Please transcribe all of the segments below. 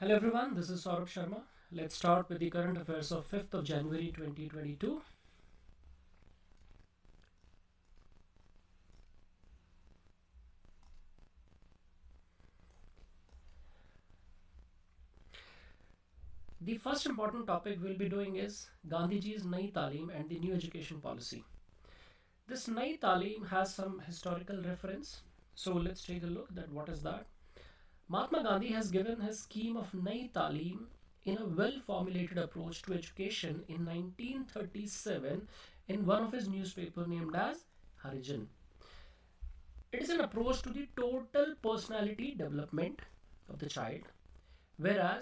Hello everyone, this is Saurabh Sharma. Let's start with the current affairs of 5th of January 2022. The first important topic we'll be doing is Gandhiji's Naitalim and the new education policy. This Naitalim has some historical reference, so let's take a look at what is that. Mahatma Gandhi has given his scheme of Naitalim in a well-formulated approach to education in 1937 in one of his newspapers named as Harijan. It is an approach to the total personality development of the child, where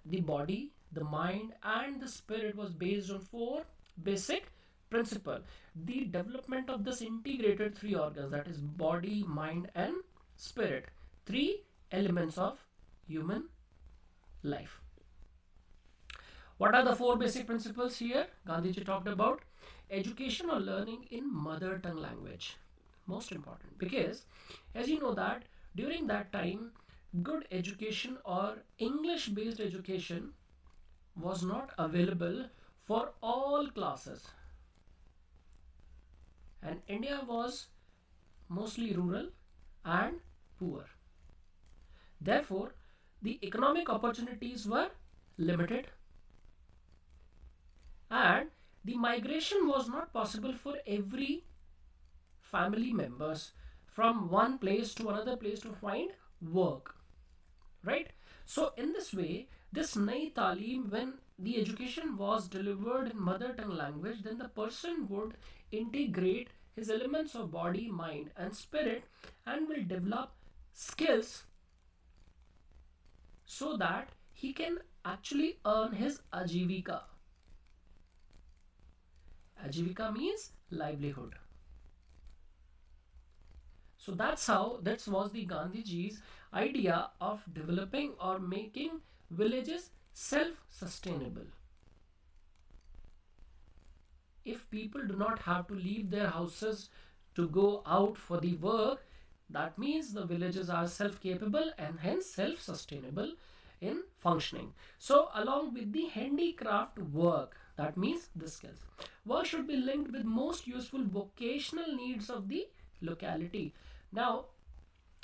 the body, the mind, and the spirit was based on four basic principles. The development of this integrated three organs, that is body, mind, and spirit, three elements of human life. What are the four basic principles here? Gandhiji talked about education or learning in mother tongue language. Most important, because as you know that during that time good education or English based education was not available for all classes, and India was mostly rural and poor. Therefore, the economic opportunities were limited, and the migration was not possible for every family members from one place to another place to find work, right? So in this way, this Nai Talim, when the education was delivered in mother tongue language, then the person would integrate his elements of body, mind, and spirit and will develop skills so that he can actually earn his ajivika. Ajivika means livelihood. So that was the Gandhiji's idea of developing or making villages self-sustainable. If people do not have to leave their houses to go out for the work, that means the villages are self-capable and hence self-sustainable in functioning. So along with the handicraft work, that means the skills, work should be linked with most useful vocational needs of the locality. Now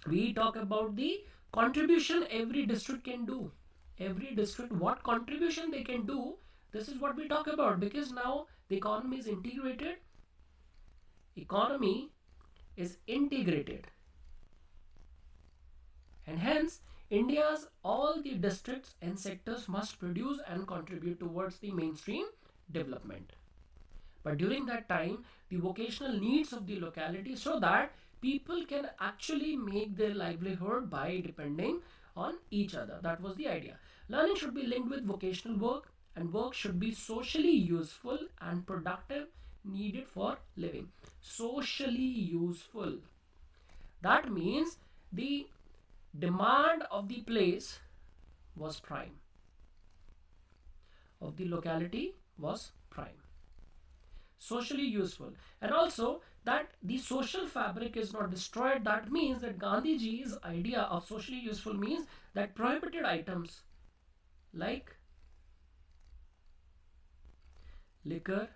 we talk about the contribution every district can do. Every district, what contribution they can do, this is what we talk about, because now the economy is integrated. Economy is integrated, and hence India's all the districts and sectors must produce and contribute towards the mainstream development. But during that time, the vocational needs of the locality, so that people can actually make their livelihood by depending on each other. That was the idea. Learning should be linked with vocational work, and work should be socially useful and productive, needed for living. Socially useful. That means the demand of the place was prime, of the locality was prime. Socially useful, and also that the social fabric is not destroyed. That means that Gandhiji's idea of socially useful means that prohibited items like liquor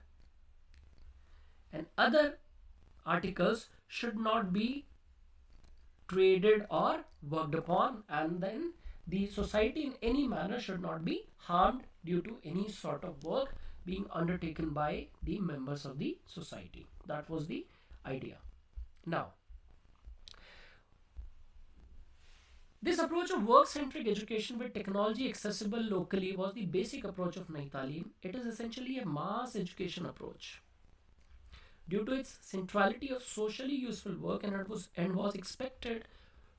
and other articles should not be traded or worked upon, and then the society in any manner should not be harmed due to any sort of work being undertaken by the members of the society. That was the idea. Now, this approach of work-centric education with technology accessible locally was the basic approach of Naitalim. It is essentially a mass education approach. Due to its centrality of socially useful work, and was expected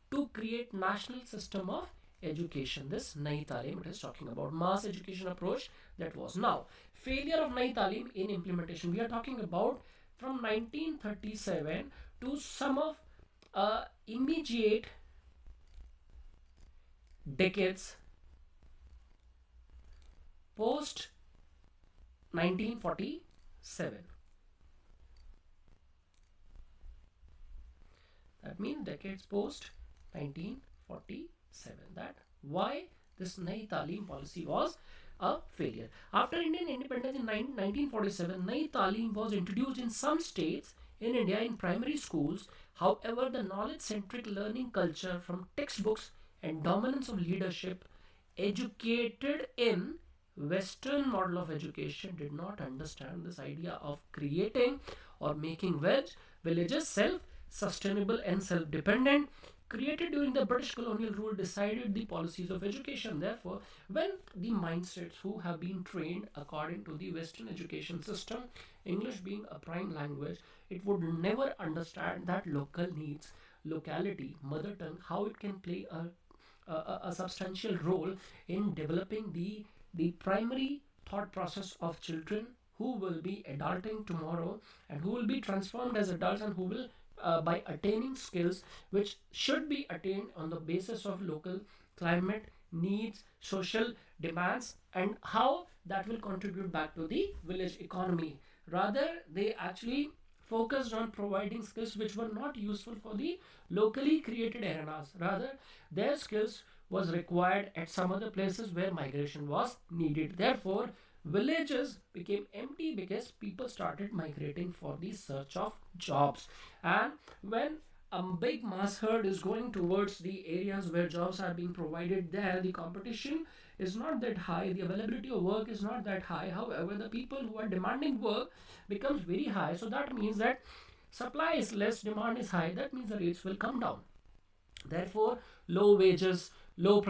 to create national system of education. This Naitalim, it is talking about mass education approach that was. Now, failure of Naitalim in implementation. We are talking about from 1937 to some of immediate decades post 1947. That means decades post 1947. That why this Naitalim policy was a failure. After Indian independence in 1947, Naitalim was introduced in some states in India in primary schools. However, the knowledge-centric learning culture from textbooks and dominance of leadership educated in Western model of education did not understand this idea of creating or making villages self-sustainable and self-dependent, created during the British colonial rule, decided the policies of education. Therefore, when the mindsets who have been trained according to the Western education system, English being a prime language, it would never understand that local needs, locality, mother tongue, how it can play a substantial role in developing the primary thought process of children who will be adulting tomorrow and who will be transformed as adults and who will by attaining skills which should be attained on the basis of local climate needs, social demands, and how that will contribute back to the village economy. Rather, they actually focused on providing skills which were not useful for the locally created arenas. Rather, their skills was required at some other places where migration was needed. Therefore, villages became empty because people started migrating for the search of jobs. And when a big mass herd is going towards the areas where jobs are being provided, there the competition is not that high, the availability of work is not that high. However, the people who are demanding work becomes very high. So that means that supply is less, demand is high. That means the rates will come down. Therefore, low wages, low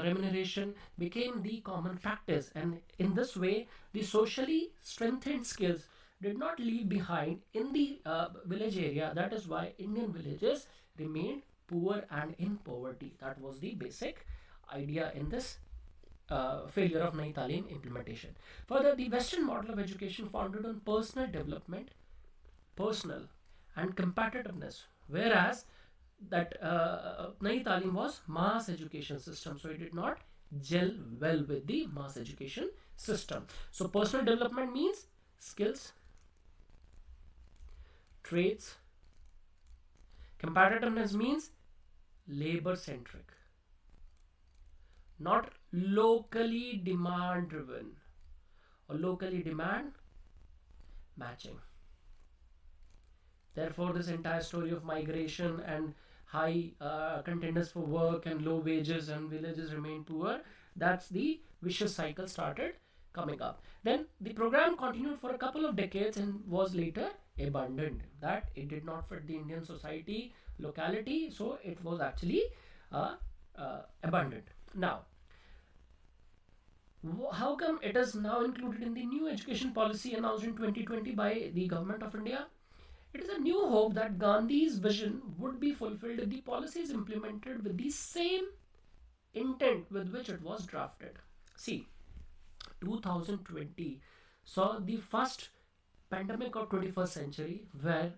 remuneration became the common practice, and in this way, the socially strengthened skills did not leave behind in the village area. That is why Indian villages remained poor and in poverty. That was the basic idea in this failure of Naitalim implementation. Further, the Western model of education founded on personal development, personal and competitiveness, whereas that Naitalim was mass education system, so it did not gel well with the mass education system. So personal development means skills, traits. Competitiveness means labor centric, not locally demand driven or locally demand matching. Therefore, this entire story of migration and high contenders for work and low wages and villages remain poor, that's the vicious cycle started coming up. Then the program continued for a couple of decades and was later abandoned. That it did not fit the Indian society, locality, so it was actually abandoned. Now, how come it is now included in the new education policy announced in 2020 by the government of India? It is a new hope that Gandhi's vision would be fulfilled if the policies implemented with the same intent with which it was drafted. See, 2020 saw the first pandemic of 21st century where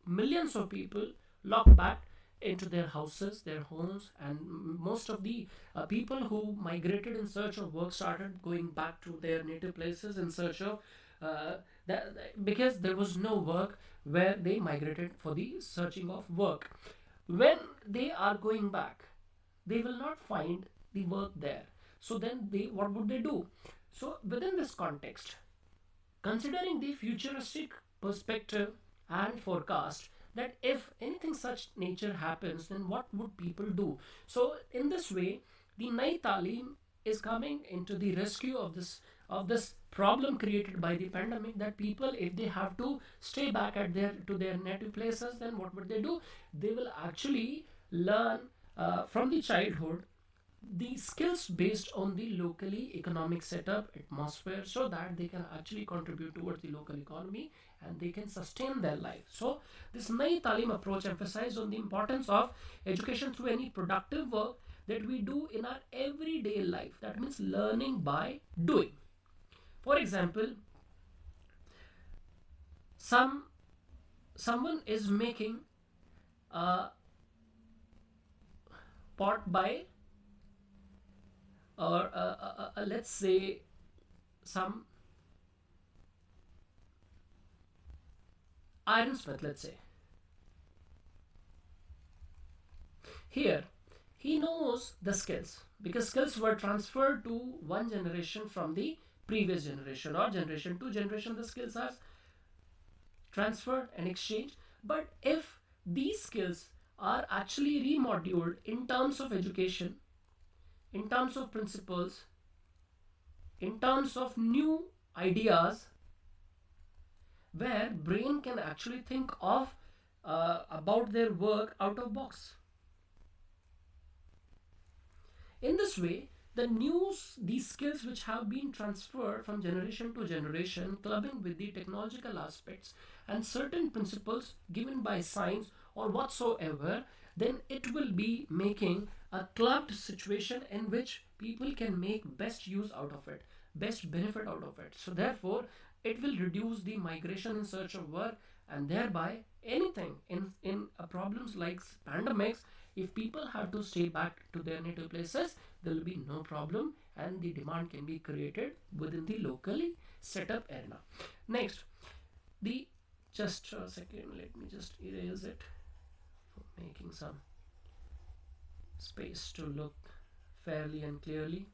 millions of people locked back into their houses, their homes, and most of the people who migrated in search of work started going back to their native places in search of because there was no work where they migrated for the searching of work. When they are going back, they will not find the work there. So then they what would they do? So within this context, considering the futuristic perspective and forecast that if anything such nature happens, then what would people do? So in this way, the Naitalim is coming into the rescue of this problem created by the pandemic, that people, if they have to stay back at their native places, then what would they do? They will actually learn from the childhood the skills based on the locally economic setup atmosphere, so that they can actually contribute towards the local economy and they can sustain their life. So this Naitalim approach emphasized on the importance of education through any productive work that we do in our everyday life. That means learning by doing. For example, someone is making a pot by, or let's say some ironsmith, let's say. Here he knows the skills, because skills were transferred to one generation from the previous generation, or generation to generation the skills are transferred and exchanged. But if these skills are actually remoduled in terms of education, in terms of principles, in terms of new ideas, where brain can actually think of about their work out of box. In this way, these skills which have been transferred from generation to generation, clubbing with the technological aspects and certain principles given by science or whatsoever, then it will be making a clubbed situation in which people can make best use out of it, best benefit out of it. So therefore, it will reduce the migration in search of work, and thereby anything in problems like pandemics, if people have to stay back to their native places, there will be no problem, and the demand can be created within the locally set up arena. Next, the just a second, let me just erase it for making some space to look fairly and clearly.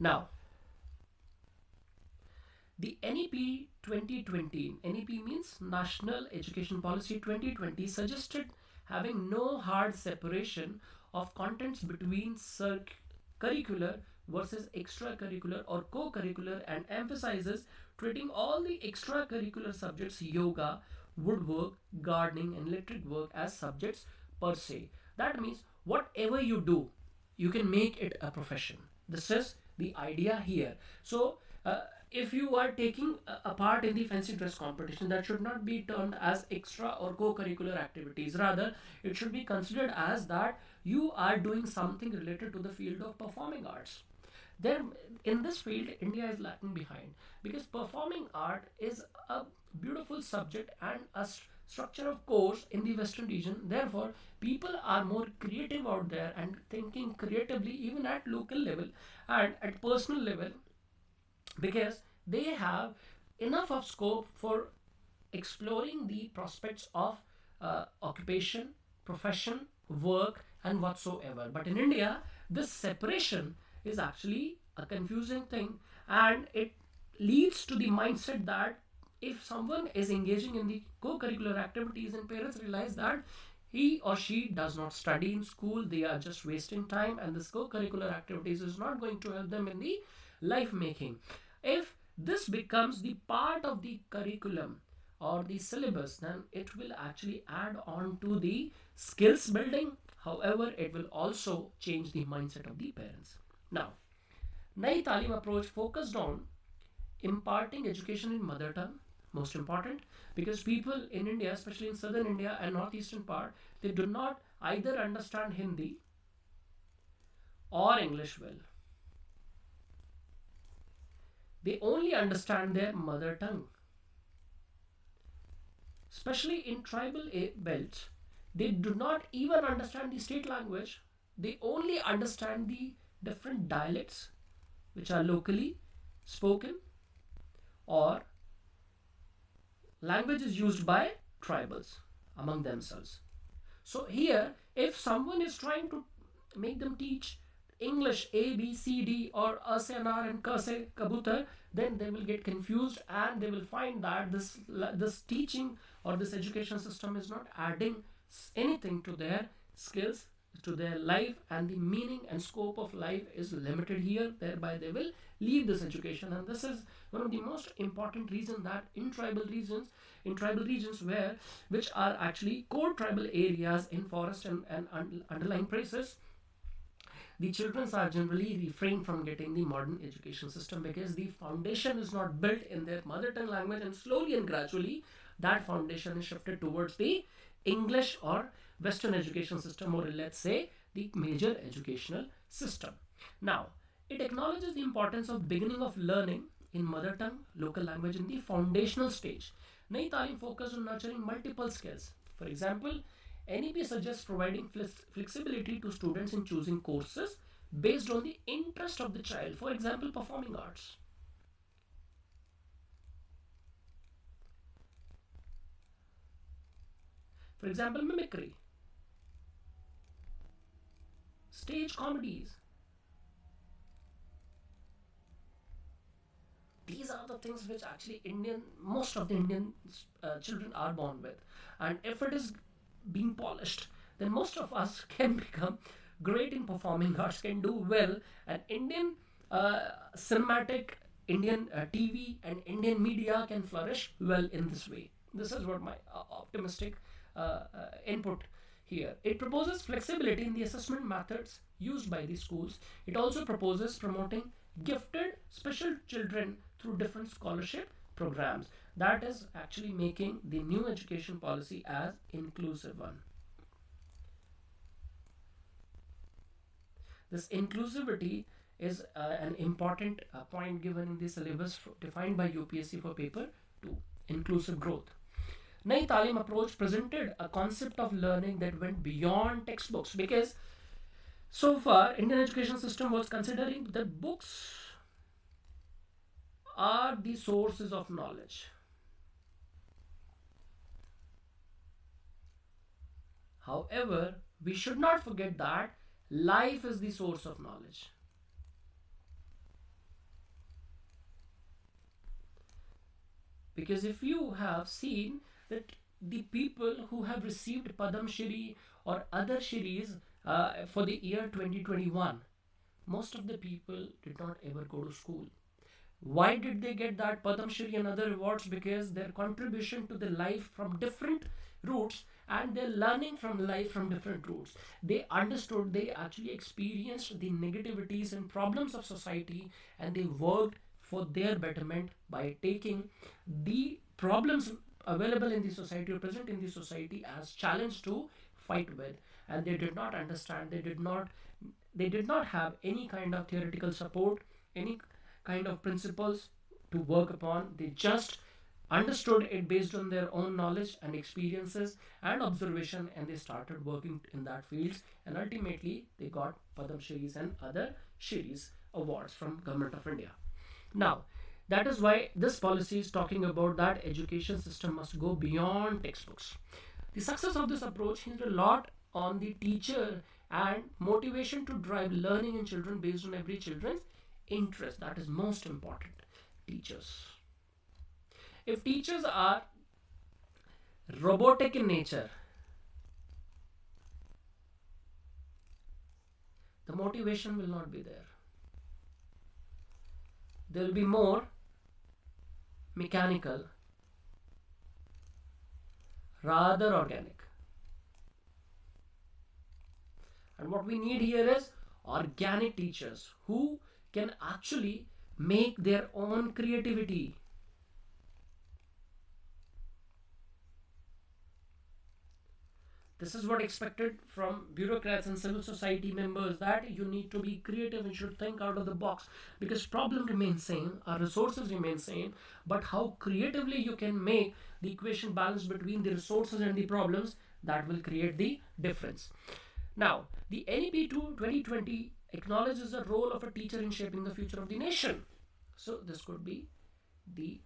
Now, the NEP 2020, NEP means National Education Policy 2020, suggested having no hard separation of contents between curricular versus extracurricular or co-curricular, and emphasizes treating all the extracurricular subjects, yoga, woodwork, gardening and electric work, as subjects per se. That means whatever you do, you can make it a profession. This is the idea here. So if you are taking a part in the fancy dress competition, that should not be termed as extra or co-curricular activities. Rather, it should be considered as that you are doing something related to the field of performing arts. There, in this field, India is lacking behind, because performing art is a beautiful subject and a structure of course in the western region. Therefore, people are more creative out there and thinking creatively even at local level and at personal level, because they have enough of scope for exploring the prospects of occupation, profession, work and whatsoever. But in India, this separation is actually a confusing thing, and it leads to the mindset that if someone is engaging in the co-curricular activities and parents realize that he or she does not study in school, they are just wasting time, and this co-curricular activities is not going to help them in the life making. If this becomes the part of the curriculum or the syllabus, then it will actually add on to the skills building. However, it will also change the mindset of the parents. Now, Naitalim approach focused on imparting education in mother tongue, most important, because people in India, especially in southern India and northeastern part, they do not either understand Hindi or English well. They only understand their mother tongue. Especially in tribal belts, they do not even understand the state language. They only understand the different dialects which are locally spoken, or languages used by tribals among themselves. So here, if someone is trying to make them teach English A, B, C, D, or Asenar and Kase, Kabutar, then they will get confused and they will find that this teaching or this education system is not adding anything to their skills, to their life, and the meaning and scope of life is limited here. Thereby they will leave this education, and this is one of the most important reasons that in tribal regions which are actually core tribal areas in forest and underlying places, the children are generally refrained from getting the modern education system, because the foundation is not built in their mother tongue language, and slowly and gradually that foundation is shifted towards the English or Western education system, or let's say the major educational system. Now, it acknowledges the importance of beginning of learning in mother tongue, local language in the foundational stage. Nai Talim focused on nurturing multiple skills. For example, NEP suggests providing flexibility to students in choosing courses based on the interest of the child. For example, performing arts. For example, mimicry. stage comedies. These are the things which actually most of the Indian children are born with. And if it is being polished, then most of us can become great in performing arts, can do well. And Indian cinematic, Indian TV and Indian media can flourish well in this way. This is what my optimistic input here. It proposes flexibility in the assessment methods used by the schools. It also proposes promoting gifted special children through different scholarship programs. That is actually making the new education policy as inclusive one. This inclusivity is an important point given in the syllabus defined by UPSC for paper 2, inclusive growth. Naitalim approach presented a concept of learning that went beyond textbooks, because so far Indian education system was considering that books are the sources of knowledge. However, we should not forget that life is the source of knowledge. Because if you have seen that the people who have received Padam Shri or other Shris for the year 2021, most of the people did not ever go to school. Why did they get that Padam Shri and other awards? Because their contribution to the life from different roots, and their learning from life from different roots. They understood, they actually experienced the negativities and problems of society, and they worked for their betterment by taking the problems available in the society or present in the society as challenge to fight with. And they did not understand, they did not have any kind of theoretical support, any kind of principles to work upon. They just understood it based on their own knowledge and experiences and observation, and they started working in that fields, and ultimately they got Padam Shris and other Shris awards from Government of India. Now, that is why this policy is talking about that education system must go beyond textbooks. The success of this approach hinged a lot on the teacher and motivation to drive learning in children based on every children's interest. That is most important. Teachers. If teachers are robotic in nature, the motivation will not be there. There will be more mechanical rather organic. And what we need here is organic teachers who can actually make their own creativity. This is what expected from bureaucrats and civil society members, that you need to be creative and should think out of the box, because problem remains same, our resources remain same, but how creatively you can make the equation balance between the resources and the problems, that will create the difference. Now, the NEP 2020 acknowledges the role of a teacher in shaping the future of the nation. So this could be the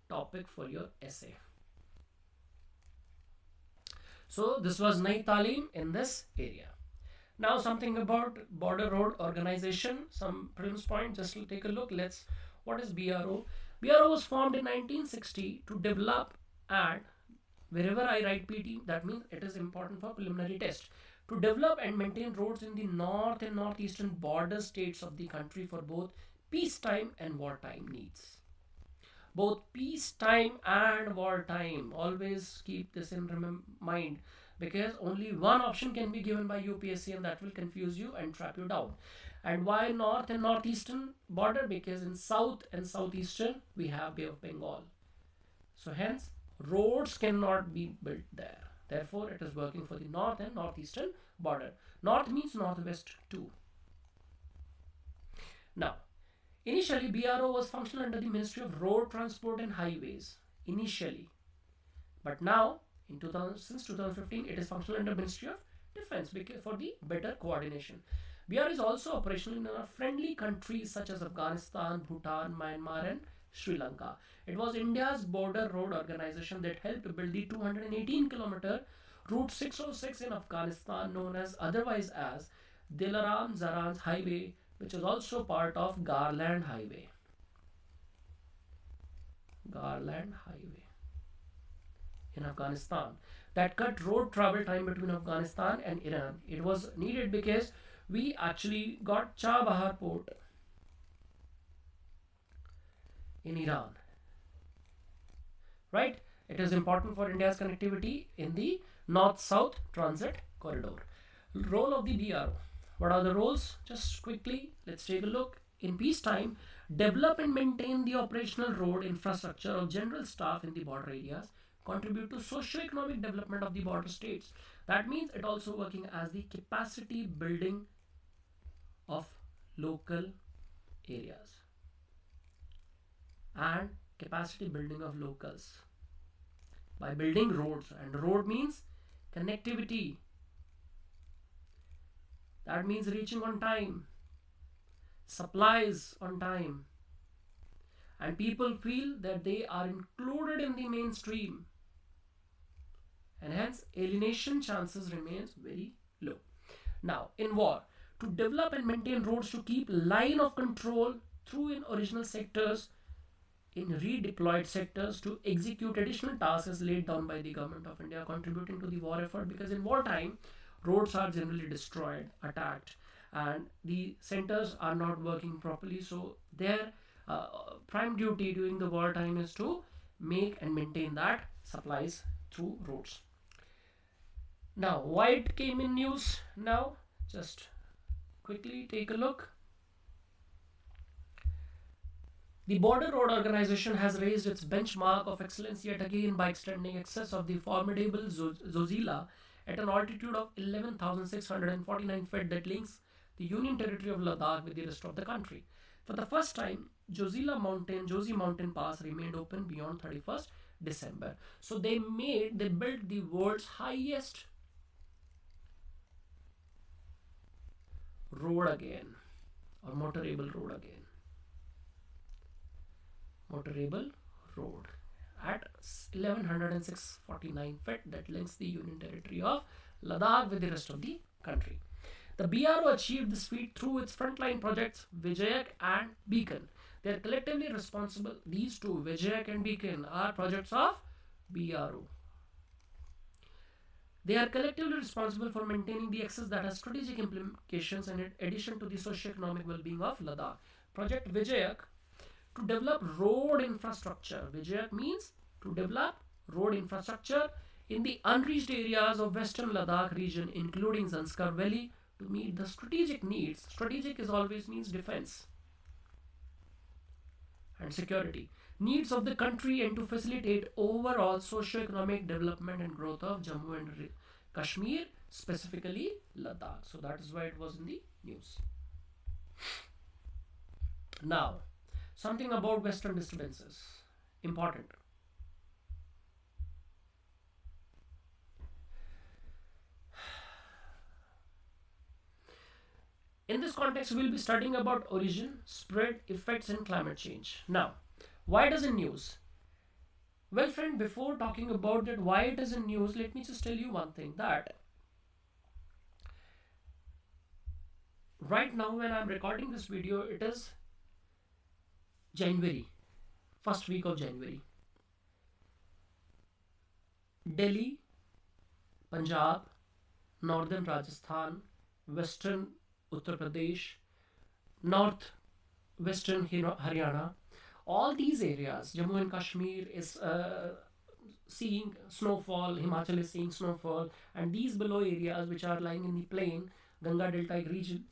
topic for your essay. So this was Naitalim in this area. Now something about Border Road Organization, some premise point, just to take a look. What is BRO? BRO was formed in 1960 to develop, and wherever I write PT, that means it is important for preliminary test, to develop and maintain roads in the north and northeastern border states of the country for both peacetime and wartime needs. Both peacetime and wartime, always keep this in mind, because only one option can be given by UPSC, and that will confuse you and trap you down. And why north and northeastern border? Because in south and southeastern we have Bay of Bengal, so hence roads cannot be built there. Therefore it is working for the north and northeastern border. North means northwest too. Now, initially, BRO was functional under the Ministry of Road Transport and Highways, initially. But now, since 2015, it is functional under Ministry of Defense for the better coordination. BRO is also operational in friendly countries such as Afghanistan, Bhutan, Myanmar and Sri Lanka. It was India's border road organization that helped build the 218 kilometer Route 606 in Afghanistan, known as otherwise as Dilaram-Zaran highway, which is also part of Garland highway. Garland highway in Afghanistan that cut road travel time between Afghanistan and Iran. It was needed because we actually got Chabahar port in Iran, right? It is important for India's connectivity in the north-south transit corridor. Role of the BRO. What are the roles? Just quickly, let's take a look. In peacetime, develop and maintain the operational road infrastructure of general staff in the border areas, contribute to socio-economic development of the border states. That means it also working as the capacity building of local areas and capacity building of locals by building roads, and road means connectivity. That means reaching on time, supplies on time, and people feel that they are included in the mainstream, and hence alienation chances remains very low. Now in war, to develop and maintain roads to keep line of control through in original sectors, in redeployed sectors to execute additional tasks laid down by the government of India, contributing to the war effort, because in wartime roads are generally destroyed, attacked, and the centers are not working properly. So their prime duty during the wartime is to make and maintain that supplies through roads. Now why it came in news now, just quickly take a look. The Border Road Organization has raised its benchmark of excellence yet again by extending access of the formidable Zozila at an altitude of 11,649 feet that links the Union Territory of Ladakh with the rest of the country. For the first time, Josie Mountain Pass remained open beyond 31st December. So they built the world's highest road again, or motorable road again. Motorable road at 11,649 feet that links the Union Territory of Ladakh with the rest of the country. The BRO achieved this feat through its frontline projects Vijayak and Beacon. They are collectively responsible. These two, Vijayak and Beacon, are projects of BRO. They are collectively responsible for maintaining the access that has strategic implications in addition to the socio-economic well-being of Ladakh. Project Vijayak, to develop road infrastructure. Vijayak means to develop road infrastructure in the unreached areas of western Ladakh region, including Zanskar Valley, to meet the strategic needs. Strategic is always means defense and security needs of the country, and to facilitate overall socio-economic development and growth of Jammu and Kashmir, specifically Ladakh. So that is why it was in the news. Now, something about Western disturbances. Important. In this context, we will be studying about origin, spread, effects, and climate change. Now, why it is in news? Well, friend, before talking about that, why it is in news, let me just tell you one thing, that right now when I am recording this video, it is January, first week of January. Delhi, Punjab, northern Rajasthan, western Uttar Pradesh, north western Haryana, all these areas, Jammu and Kashmir is seeing snowfall, Himachal is seeing snowfall, and these below areas which are lying in the plain, Ganga Delta region,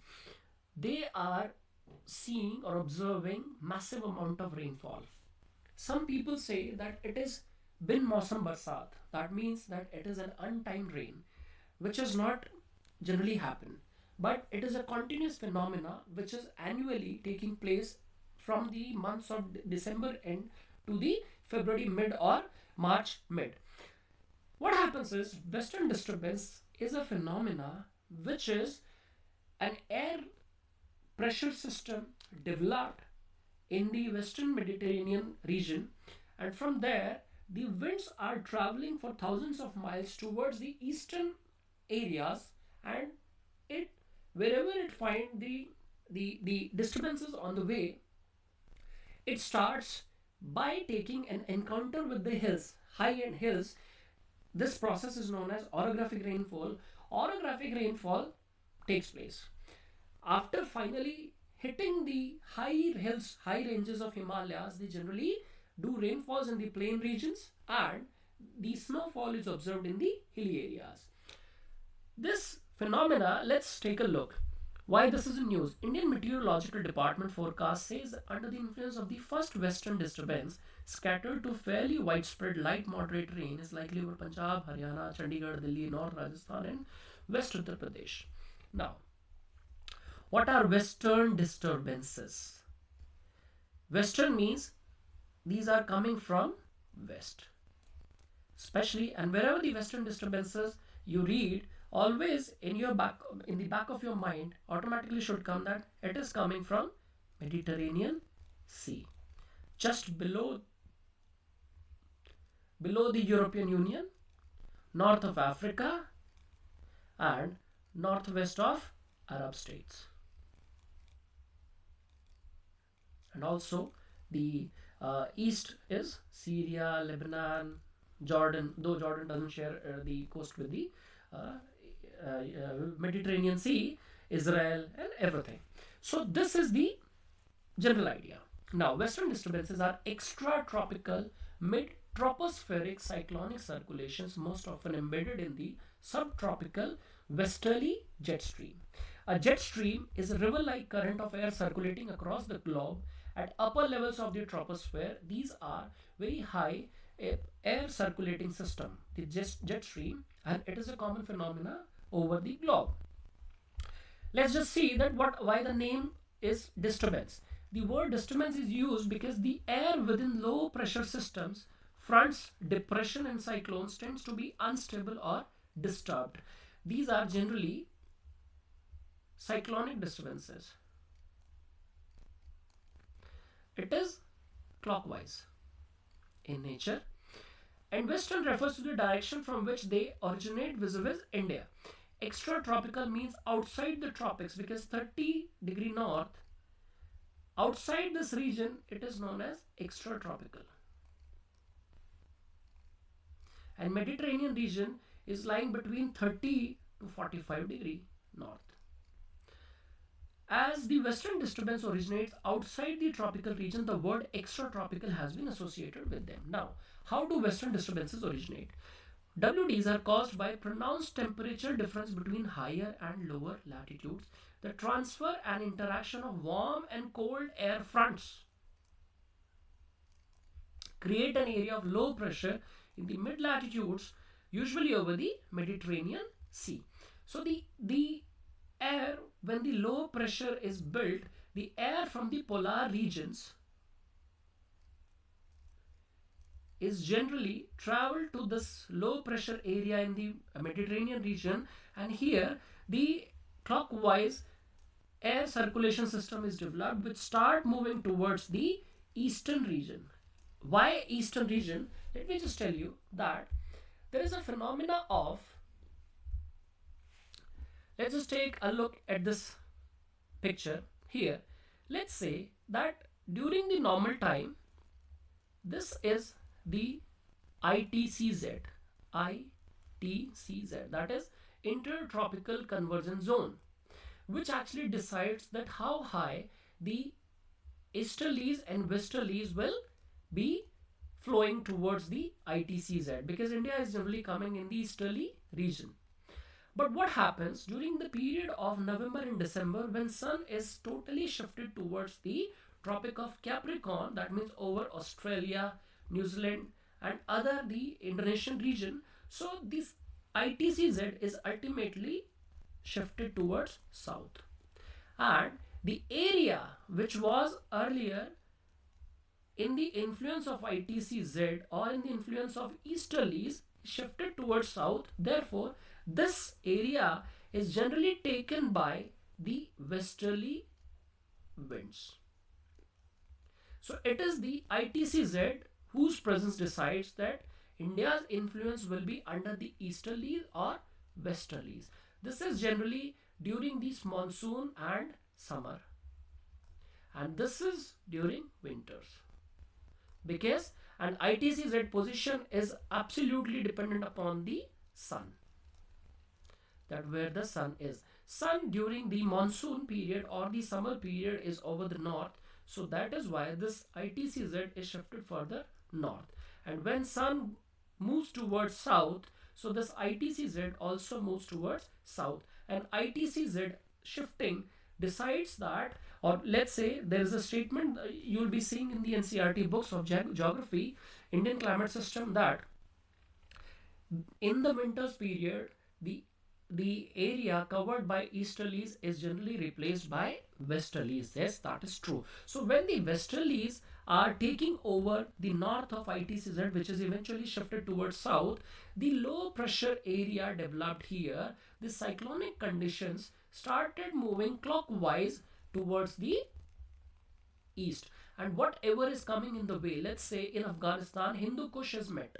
they are seeing or observing massive amount of rainfall. Some people say that it is bin mausam barsat. That means that it is an untimed rain, which has not generally happened, but it is a continuous phenomena which is annually taking place from the months of December end to the February mid or March mid. What happens is, western disturbance is a phenomena which is an air pressure system developed in the western Mediterranean region, and from there the winds are traveling for thousands of miles towards the eastern areas, and it wherever it finds the disturbances on the way, it starts by taking an encounter with the hills, high-end hills. This process is known as orographic rainfall. Orographic rainfall takes place after finally hitting the high hills, high ranges of Himalayas. They generally do rainfalls in the plain regions, and the snowfall is observed in the hilly areas. This phenomena, let's take a look. Why this is in news? Indian Meteorological Department forecast says that under the influence of the first western disturbance, scattered to fairly widespread light moderate rain is likely over Punjab, Haryana, Chandigarh, Delhi, North Rajasthan and West Uttar Pradesh. Now, what are western disturbances? Western means these are coming from west. Especially, and wherever the western disturbances you read, always in the back of your mind automatically should come that it is coming from Mediterranean Sea, just below the European Union, north of Africa and northwest of Arab states, and also the east is Syria, Lebanon, Jordan, though Jordan doesn't share the coast with the Mediterranean Sea, Israel and everything. So this is the general idea. Now, western disturbances are extratropical mid-tropospheric cyclonic circulations most often embedded in the subtropical westerly jet stream. A jet stream is a river-like current of air circulating across the globe at upper levels of the troposphere. These are very high air circulating system, the jet stream, and it is a common phenomena over the globe. Let's just see that why the name is disturbance. The word disturbance is used because the air within low pressure systems, fronts, depression and cyclones tends to be unstable or disturbed. These are generally cyclonic disturbances. It is clockwise in nature, and western refers to the direction from which they originate vis-a-vis India. Extratropical means outside the tropics, because 30° north, outside this region, it is known as extratropical. And Mediterranean region is lying between 30 to 45° north. As the western disturbance originates outside the tropical region, the word extratropical has been associated with them. Now, how do western disturbances originate? WDs are caused by pronounced temperature difference between higher and lower latitudes, the transfer and interaction of warm and cold air fronts create an area of low pressure in the mid latitudes, usually over the Mediterranean Sea. So the air, when the low pressure is built, the air from the polar regions is generally traveled to this low pressure area in the Mediterranean region, and here the clockwise air circulation system is developed, which start moving towards the eastern region. Why eastern region? Let me just tell you that there is a phenomena of, let's just take a look at this picture here. Let's say that during the normal time, this is the ITCZ, that is Intertropical Convergence Zone, which actually decides that how high the easterlies and westerlies will be flowing towards the ITCZ, because India is generally coming in the easterly region. But what happens during the period of November and December, when sun is totally shifted towards the Tropic of Capricorn, that means over Australia, New Zealand and other the Indonesian region, so this ITCZ is ultimately shifted towards south, and the area which was earlier in the influence of ITCZ or in the influence of easterlies shifted towards south. Therefore, this area is generally taken by the westerly winds. So it is the ITCZ whose presence decides that India's influence will be under the easterlies or westerlies. This is generally during this monsoon and summer, and this is during winters, because an ITCZ position is absolutely dependent upon the sun, that where the sun is. Sun during the monsoon period or the summer period is over the north, so that is why this ITCZ is shifted further north. And when sun moves towards south, so this ITCZ also moves towards south. And ITCZ shifting decides that, or let's say there is a statement you will be seeing in the NCERT books of geography, Indian climate system, that in the winters period, the area covered by easterlies is generally replaced by westerlies. Yes, that is true. So when the westerlies are taking over the north of ITCZ, which is eventually shifted towards south, the low pressure area developed here, the cyclonic conditions started moving clockwise towards the east, and whatever is coming in the way, let's say in Afghanistan, Hindu Kush is met.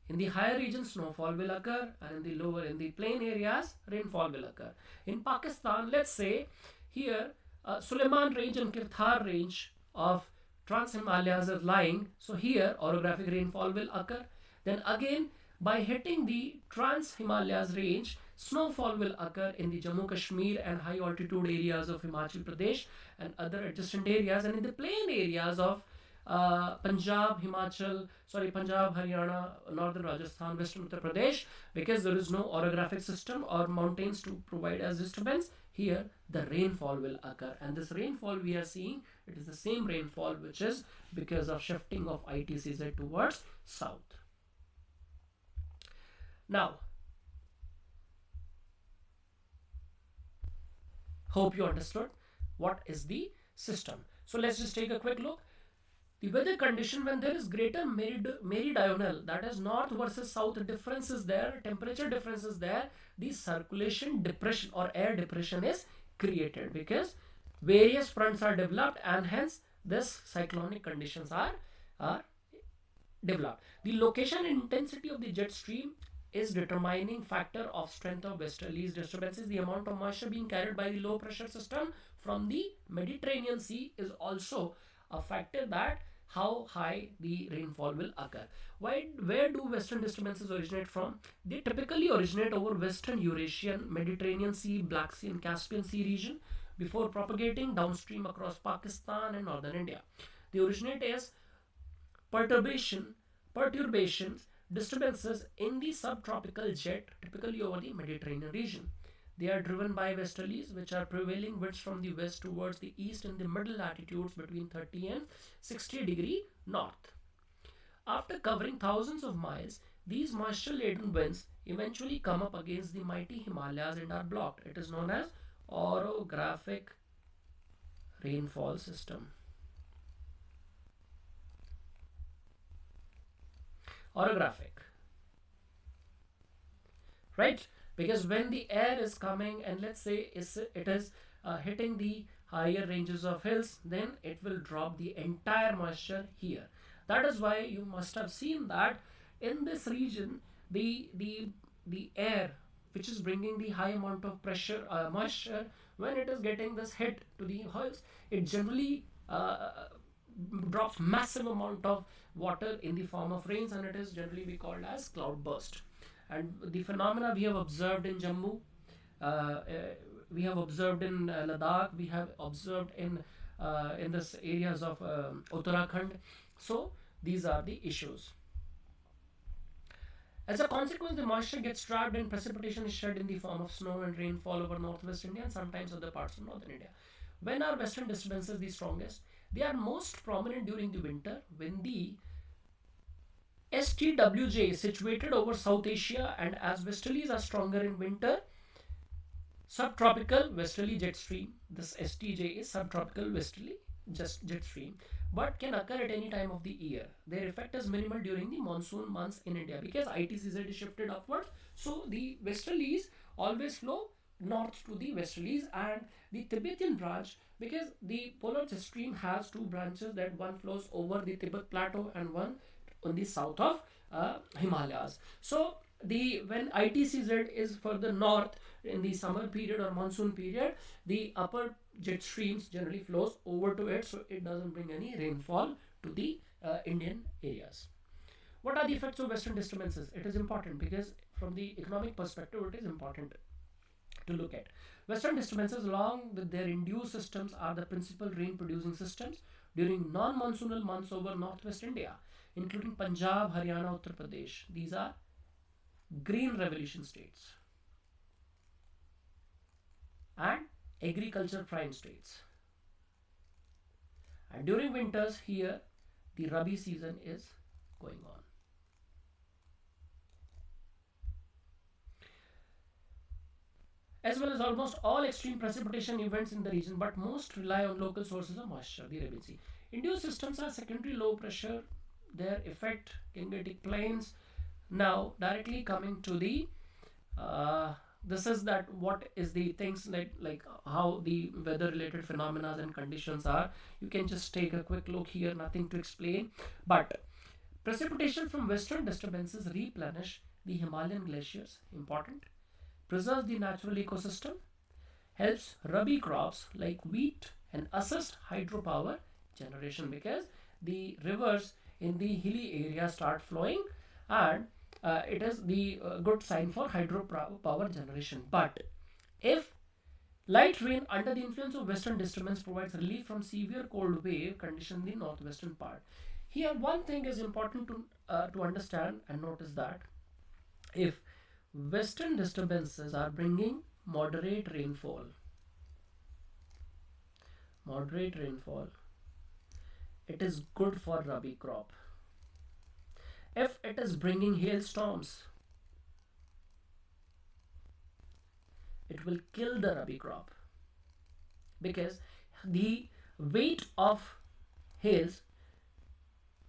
In the higher regions, snowfall will occur, and in the lower, in the plain areas, rainfall will occur. In Pakistan, let's say here, Suleiman Range and Kirthar Range of Trans-Himalayas is lying, so here orographic rainfall will occur. Then again, by hitting the Trans-Himalayas range, snowfall will occur in the Jammu Kashmir and high altitude areas of Himachal Pradesh and other adjacent areas, and in the plain areas of Punjab, Haryana, northern Rajasthan, western Uttar Pradesh, because there is no orographic system or mountains to provide as disturbance, here the rainfall will occur. And this rainfall we are seeing, it is the same rainfall which is because of shifting of ITCZ towards south. Now, hope you understood what is the system. So let's just take a quick look. The weather condition, when there is greater meridional, that is north versus south difference is there, temperature difference is there, the circulation depression or air depression is created, because various fronts are developed and hence this cyclonic conditions are developed. The location and intensity of the jet stream is determining factor of strength of westerlies disturbances. The amount of moisture being carried by the low pressure system from the Mediterranean Sea is also a factor that how high the rainfall will occur. Where do western disturbances originate from? They typically originate over western Eurasian, Mediterranean Sea, Black Sea and Caspian Sea region before propagating downstream across Pakistan and northern India. They originate as perturbations, disturbances in the subtropical jet, typically over the Mediterranean region. They are driven by westerlies, which are prevailing winds from the west towards the east in the middle latitudes between 30 and 60 degree north. After covering thousands of miles, these moisture-laden winds eventually come up against the mighty Himalayas and are blocked. It is known as orographic rainfall system. Orographic, right? Because when the air is coming and let's say it is hitting the higher ranges of hills, then it will drop the entire moisture here. That is why you must have seen that in this region the air which is bringing the high amount of pressure moisture, when it is getting this hit to the hills, it generally drops massive amount of water in the form of rains, and it is generally be called as cloud burst. And the phenomena we have observed in Jammu, we have observed in Ladakh, we have observed in this areas of Uttarakhand. So these are the issues. As a consequence, the moisture gets trapped and precipitation is shed in the form of snow and rainfall over northwest India and sometimes other parts of northern India. When are western disturbances the strongest? They are most prominent during the winter when the STWJ is situated over South Asia, and as westerlies are stronger in winter, subtropical westerly jet stream, this STJ is subtropical westerly jet stream, but can occur at any time of the year. Their effect is minimal during the monsoon months in India because ITCZ is shifted upwards, so the westerlies always flow north to the westerlies, and the Tibetan branch, because the polar jet stream has two branches, that one flows over the Tibet plateau and one on the south of Himalayas. So when ITCZ is further north in the summer period or monsoon period, the upper jet streams generally flows over to it, so it doesn't bring any rainfall to the Indian areas. What are the effects of western disturbances? It is important because from the economic perspective, it is important to look at. Western disturbances, along with their induced systems, are the principal rain producing systems during non-monsoonal months over northwest India, including Punjab, Haryana, Uttar Pradesh. These are green revolution states and agriculture prime states. And during winters here, the Rabi season is going on. As well as almost all extreme precipitation events in the region, but most rely on local sources of moisture, the Arabian Sea. Induced systems are secondary low pressure, their effect, Gangetic plains. Now, directly coming to the this is that what is the things like how the weather related phenomena and conditions are. You can just take a quick look here, nothing to explain, but precipitation from western disturbances replenish the Himalayan glaciers, important, preserves the natural ecosystem, helps rabi crops like wheat, and assist hydropower generation because the rivers in the hilly area start flowing, and it is the good sign for hydropower generation. But if light rain under the influence of western disturbance provides relief from severe cold wave condition in the northwestern part. Here one thing is important to understand and notice that if western disturbances are bringing moderate rainfall, it is good for rabi crop. If it is bringing hailstorms, it will kill the rabi crop because the weight of hails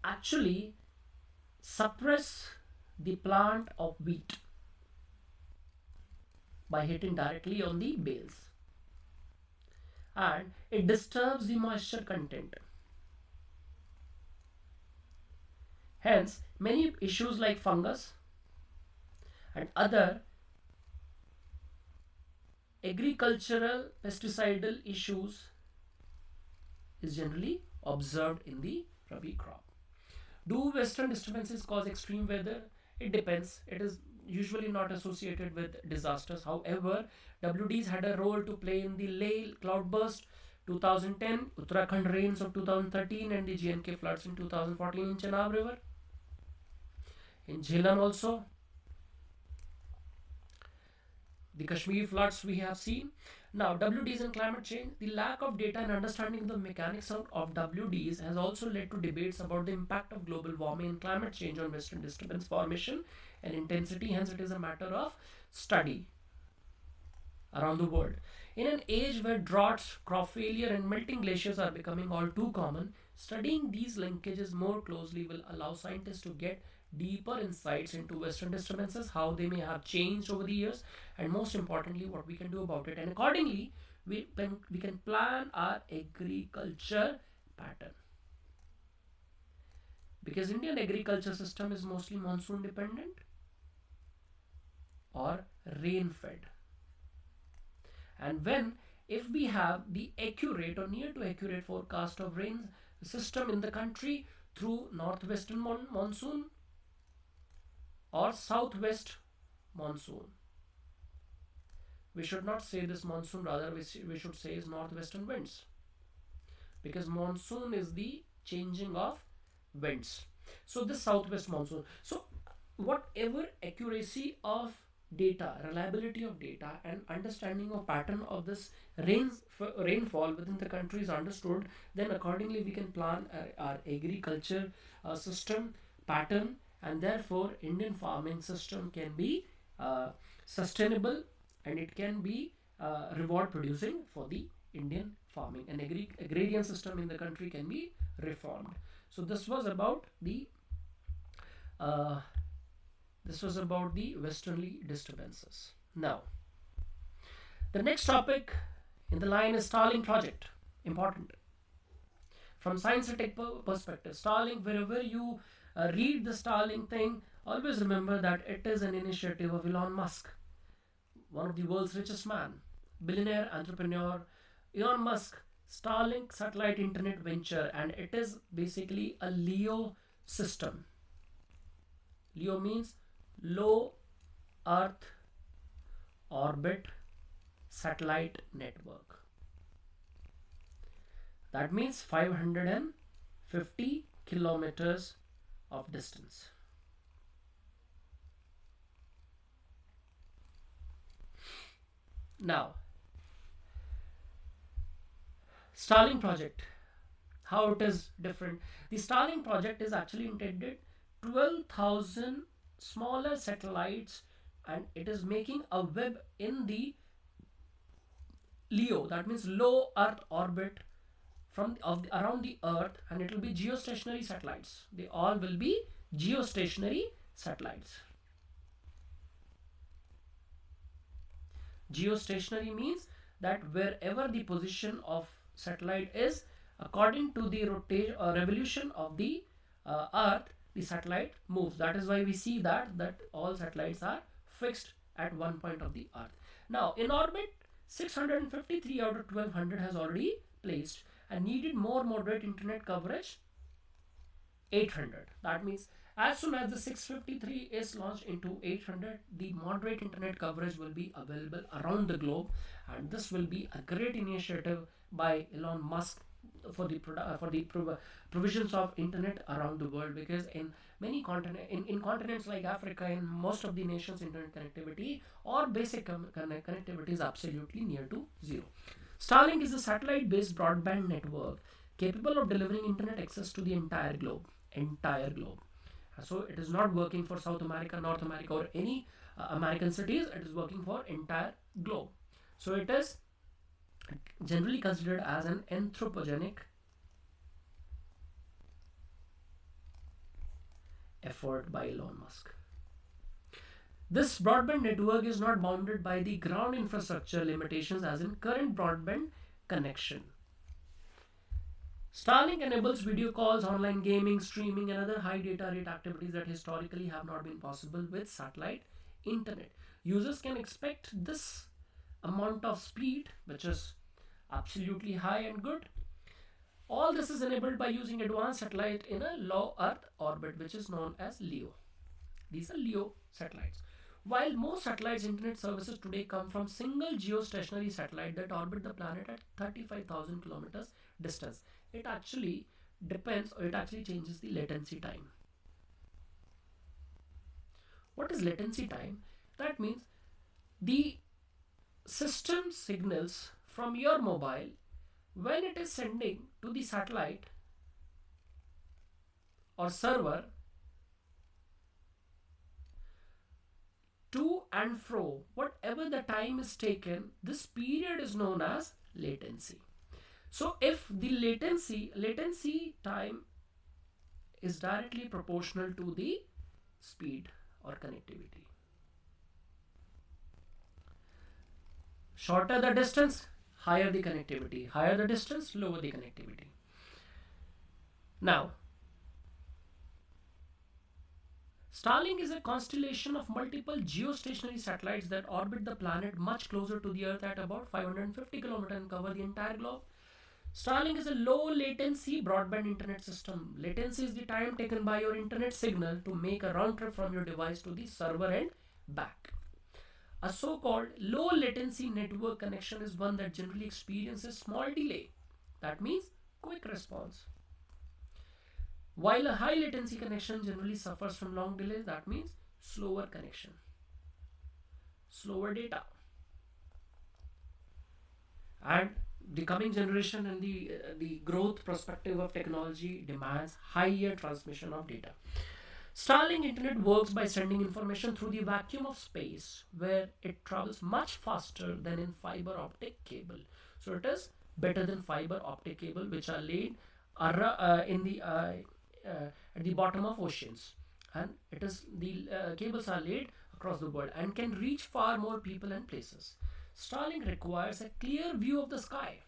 actually suppress the plant of wheat by hitting directly on the bales, and it disturbs the moisture content. Hence, many issues like fungus and other agricultural pesticidal issues is generally observed in the rabi crop. Do western disturbances cause extreme weather? It depends. It is usually not associated with disasters. However, WDs had a role to play in the Leh cloudburst 2010, Uttarakhand rains of 2013, and the J&K floods in 2014 in Chenab River. In Jhelum also, the Kashmir floods we have seen. Now, WDs and climate change. The lack of data and understanding of the mechanics of WDs has also led to debates about the impact of global warming and climate change on western disturbance formation and intensity. Hence, it is a matter of study around the world. In an age where droughts, crop failure, and melting glaciers are becoming all too common, studying these linkages more closely will allow scientists to get deeper insights into western disturbances, how they may have changed over the years, and most importantly, what we can do about it. And accordingly, we can plan our agriculture pattern. Because Indian agriculture system is mostly monsoon dependent or rain fed. And if we have the accurate or near to accurate forecast of rain system in the country through northwestern monsoon or southwest monsoon, we should not say this monsoon, rather we should say is northwestern winds, because monsoon is the changing of winds. So this southwest monsoon. So whatever accuracy of data, reliability of data, and understanding of pattern of this rainfall within the country is understood, then accordingly we can plan our agriculture system pattern, and therefore Indian farming system can be sustainable, and it can be reward producing for the Indian farming, and agrarian system in the country can be reformed. So this was about the westerly disturbances. Now, the next topic in the line is Starlink project. Important. From science and tech perspective, Starlink, wherever you read the Starlink thing Always remember that it is an initiative of Elon Musk, one of the world's richest man, billionaire entrepreneur. Elon Musk, Starlink satellite internet venture, and it is basically a LEO system. LEO means low Earth orbit satellite network. That means 550 kilometers of distance. Now, Starlink project, how it is different. The Starlink project is actually intended 12,000 smaller satellites, and it is making a web in the LEO, that means low Earth orbit around the Earth, and it will be geostationary satellites. They all will be geostationary satellites. Geostationary means that wherever the position of satellite is, according to the rotation or revolution of the Earth, the satellite moves. That is why we see that all satellites are fixed at one point of the Earth. Now in orbit, 653 out of 1200 has already placed, and needed more moderate internet coverage 800. That means as soon as the 653 is launched into 800, the moderate internet coverage will be available around the globe, and this will be a great initiative by Elon Musk for the provisions of internet around the world, because in many continents like Africa, in most of the nations, internet connectivity or basic connectivity is absolutely near to zero. Starlink is a satellite-based broadband network capable of delivering internet access to the entire globe. So it is not working for South America, North America, or any American cities. It is working for entire globe. So it is generally considered as an anthropogenic effort by Elon Musk. This broadband network is not bounded by the ground infrastructure limitations as in current broadband connection. Starlink enables video calls, online gaming, streaming, and other high data rate activities that historically have not been possible with satellite internet. Users can expect this amount of speed, which is absolutely high and good. All this is enabled by using advanced satellite in a low Earth orbit, which is known as LEO. These are LEO satellites. While most satellites internet services today come from single geostationary satellite that orbit the planet at 35,000 kilometers distance, it actually depends, or it actually changes the latency time. What is latency time? That means the system signals from your mobile, when it is sending to the satellite or server, to and fro, whatever the time is taken, this period is known as latency. So if the latency time is directly proportional to the speed or connectivity. Shorter the distance, higher the connectivity. Higher the distance, lower the connectivity. Now, Starlink is a constellation of multiple geostationary satellites that orbit the planet much closer to the Earth at about 550 km and cover the entire globe. Starlink is a low latency broadband internet system. Latency is the time taken by your internet signal to make a round trip from your device to the server and back. A so-called low latency network connection is one that generally experiences small delay. That means quick response. While a high latency connection generally suffers from long delays, that means slower connection, slower data. And the coming generation and the growth perspective of technology demands higher transmission of data. Starlink internet works by sending information through the vacuum of space, where it travels much faster than in fiber optic cable. So it is better than fiber optic cable, which are laid at the bottom of oceans, and it is the cables are laid across the world and can reach far more people and places. Starlink requires a clear view of the sky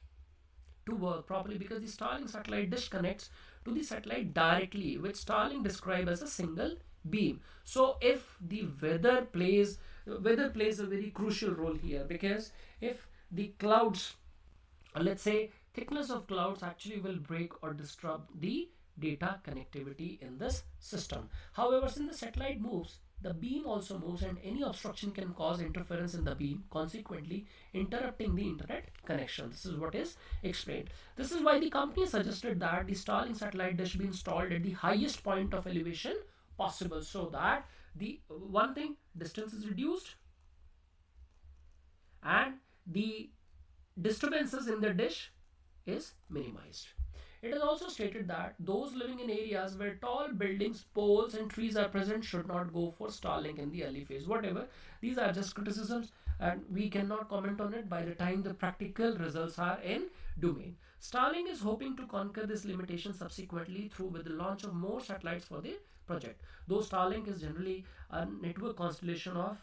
to work properly, because the Starlink satellite dish connects to the satellite directly, which Starlink describes as a single beam. So if the weather plays a very crucial role here, because if the clouds, let's say thickness of clouds actually will break or disrupt the data connectivity in this system. However, since the satellite moves, the beam also moves, and any obstruction can cause interference in the beam, consequently interrupting the internet connection. This is what is explained. This is why the company suggested that the Starlink satellite dish be installed at the highest point of elevation possible, so that the one thing, distance is reduced and the disturbances in the dish is minimized. It is also stated that those living in areas where tall buildings, poles and trees are present should not go for Starlink in the early phase. Whatever, these are just criticisms and we cannot comment on it by the time the practical results are in domain. Starlink is hoping to conquer this limitation subsequently through with the launch of more satellites for the project. Though Starlink is generally a network constellation of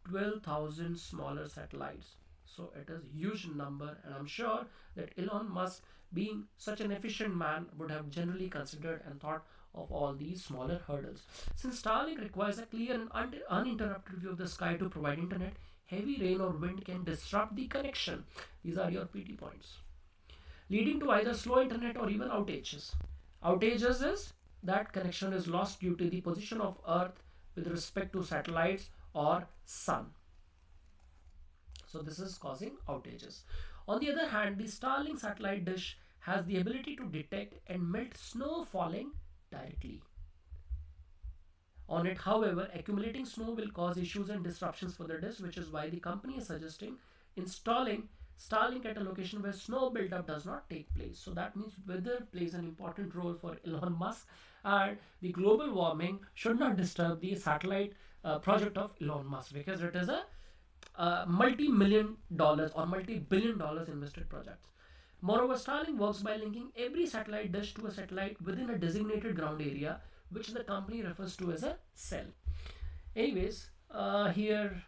12,000 smaller satellites. So it is a huge number, and I'm sure that Elon Musk, being such an efficient man, would have generally considered and thought of all these smaller hurdles. Since Starlink requires a clear and uninterrupted view of the sky to provide internet, heavy rain or wind can disrupt the connection. These are your PT points, leading to either slow internet or even outages. Outages is that connection is lost due to the position of Earth with respect to satellites or sun. So this is causing outages. On the other hand, the Starlink satellite dish has the ability to detect and melt snow falling directly on it. However, accumulating snow will cause issues and disruptions for the dish, which is why the company is suggesting installing Starlink at a location where snow buildup does not take place. So that means weather plays an important role for Elon Musk, and the global warming should not disturb the satellite project of Elon Musk, because it is a multi-million dollars or multi-billion dollars invested projects. Moreover, Starlink works by linking every satellite dish to a satellite within a designated ground area, which the company refers to as a cell. Anyways, here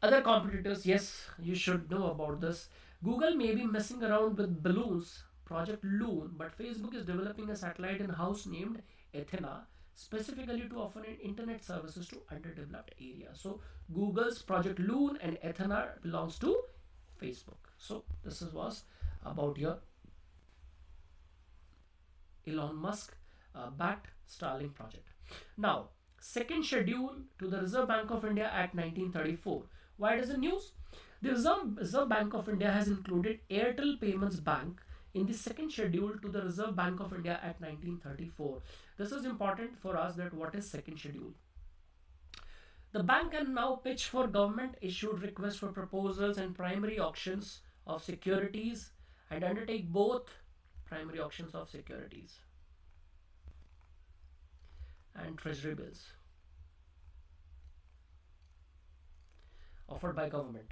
other competitors, yes, you should know about this. Google may be messing around with balloons, Project Loon, but Facebook is developing a satellite in-house named Athena, specifically to offer internet services to underdeveloped areas. So Google's Project Loon and Athena belongs to Facebook. So this was about your Elon Musk backed Starlink project. Now, second schedule to the Reserve Bank of India Act 1934. Why it is the news? The Reserve Bank of India has included Airtel Payments Bank in the second schedule to the Reserve Bank of India Act 1934. This is important for us, that what is second schedule. The bank can now pitch for government issued requests for proposals and primary auctions of securities and undertake both primary auctions of securities and treasury bills offered by government.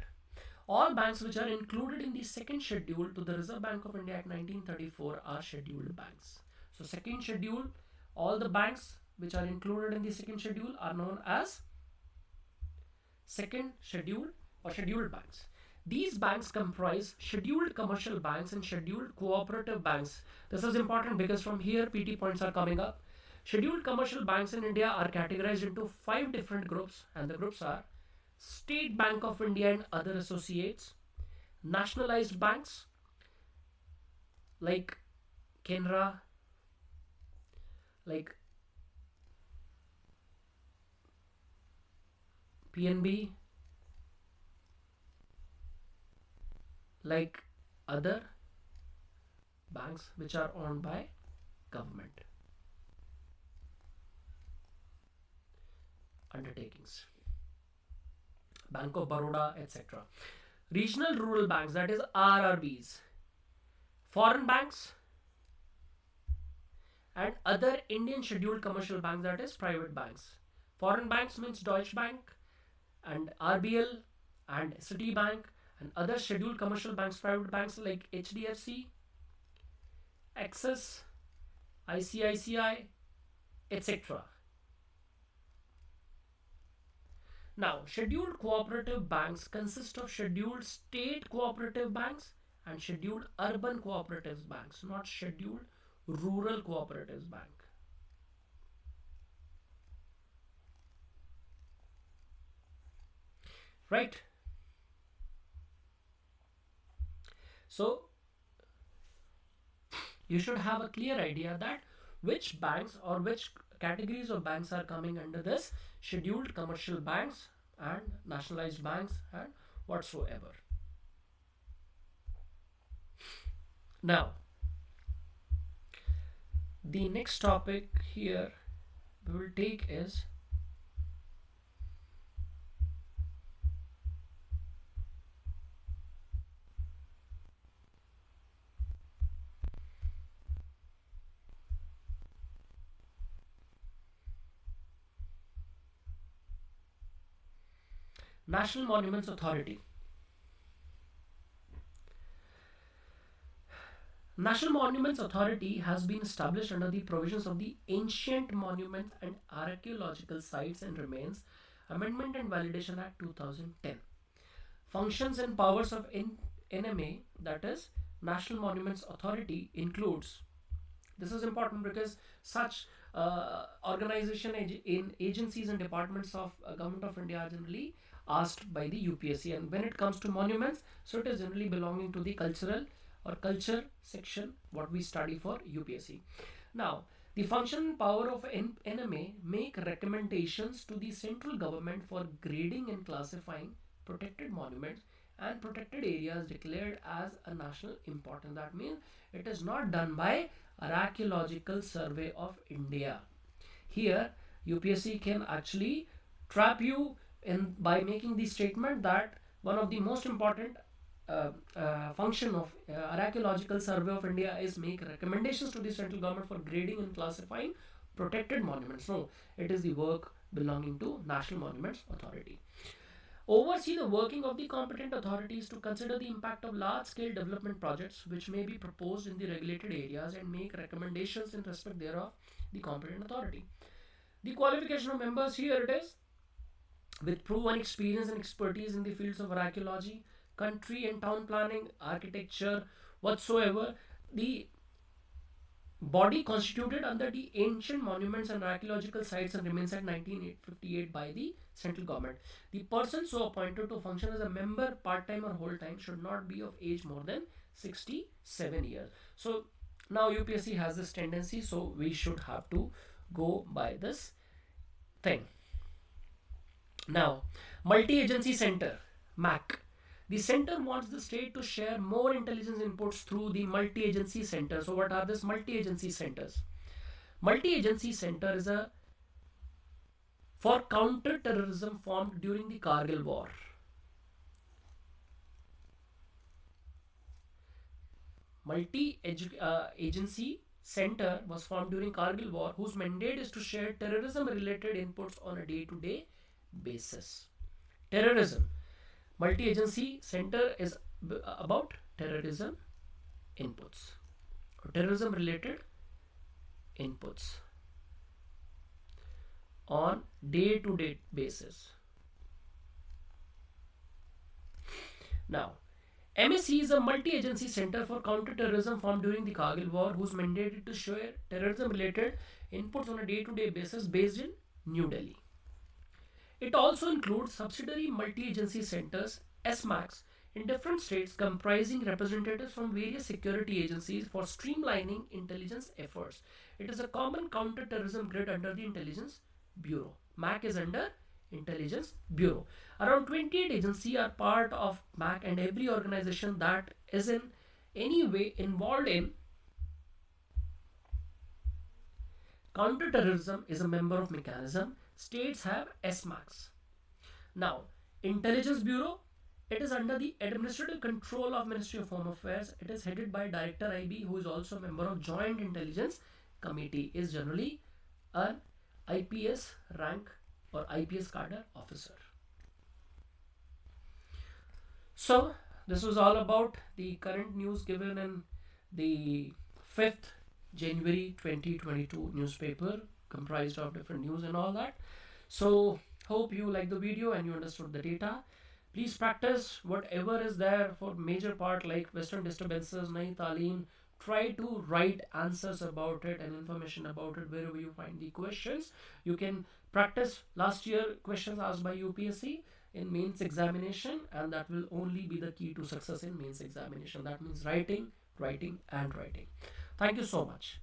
All banks which are included in the second schedule to the Reserve Bank of India Act 1934 are scheduled banks. So second schedule, all the banks which are included in the second schedule are known as second schedule or scheduled banks. These banks comprise scheduled commercial banks and scheduled cooperative banks. This is important because from here PT points are coming up. Scheduled commercial banks in India are categorized into 5 different groups, and the groups are State Bank of India and other associates, nationalized banks like Canara, like PNB, like other banks which are owned by government undertakings, Bank of Baroda, etc. Regional rural banks, that is RRBs, foreign banks, and other Indian scheduled commercial banks, that is private banks. Foreign banks means Deutsche Bank and RBL and Citibank, and other scheduled commercial banks, private banks like HDFC, Axis, ICICI, etc. Now, scheduled cooperative banks consist of scheduled state cooperative banks and scheduled urban cooperative banks, not scheduled rural cooperative bank. right? So you should have a clear idea that which banks or which categories of banks are coming under this scheduled commercial banks and nationalized banks and whatsoever. Now, the next topic here we will take is National Monuments Authority. National Monuments Authority has been established under the provisions of the Ancient Monuments and Archaeological Sites and Remains Amendment and Validation Act 2010. Functions and powers of NMA, that is National Monuments Authority, includes, this is important because such agencies and departments of Government of India are generally asked by the UPSC, and when it comes to monuments, so it is generally belonging to the cultural or culture section what we study for UPSC. Now, the function and power of NMA make recommendations to the central government for grading and classifying protected monuments and protected areas declared as a national importance. That means it is not done by Archaeological Survey of India. Here UPSC can actually trap you in by making the statement that one of the most important function of Archaeological Survey of India is make recommendations to the central government for grading and classifying protected monuments. No, it is the work belonging to National Monuments Authority. Oversee the working of the competent authorities to consider the impact of large-scale development projects which may be proposed in the regulated areas and make recommendations in respect thereof the competent authority. The qualification of members, here it is, with proven experience and expertise in the fields of archaeology, country and town planning, architecture, whatsoever. The body constituted under the Ancient Monuments and Archaeological Sites and Remains Act 1958 by the central government. The person so appointed to function as a member, part-time or whole-time, should not be of age more than 67 years. So now UPSC has this tendency, so we should have to go by this thing. Now, multi-agency center, MAC. The center wants the state to share more intelligence inputs through the multi-agency center. So what are these multi-agency centers? Multi-agency center is a for counter-terrorism formed during the Kargil war. Multi-agency center was formed during Kargil war, whose mandate is to share terrorism-related inputs on a day-to-day basis. Terrorism. Multi-agency center is about terrorism inputs or terrorism related inputs on day-to-day basis. Now, MSC is a multi-agency center for counter-terrorism formed during the Kargil war, whose mandate is to share terrorism related inputs on a day-to-day basis based in New Delhi. It also includes subsidiary multi-agency centers, SMACs, in different states comprising representatives from various security agencies for streamlining intelligence efforts. It is a common counter-terrorism grid under the Intelligence Bureau. MAC is under Intelligence Bureau. Around 28 agencies are part of MAC, and every organization that is in any way involved in counter-terrorism is a member of mechanism. States have SMACs. Now, Intelligence Bureau, it is under the administrative control of Ministry of Home Affairs. It is headed by Director IB, who is also a member of Joint Intelligence Committee, is generally an IPS rank or IPS cadre officer. So, this was all about the current news given in the 5th January 2022 newspaper, comprised of different news and all that. So hope you like the video and you understood the data. Please practice whatever is there for major part like Western disturbances, Naitalim. Try to write answers about it and information about it wherever you find the questions. You can practice last year questions asked by UPSC in mains examination, and that will only be the key to success in mains examination. That means writing, writing, and writing. Thank you so much.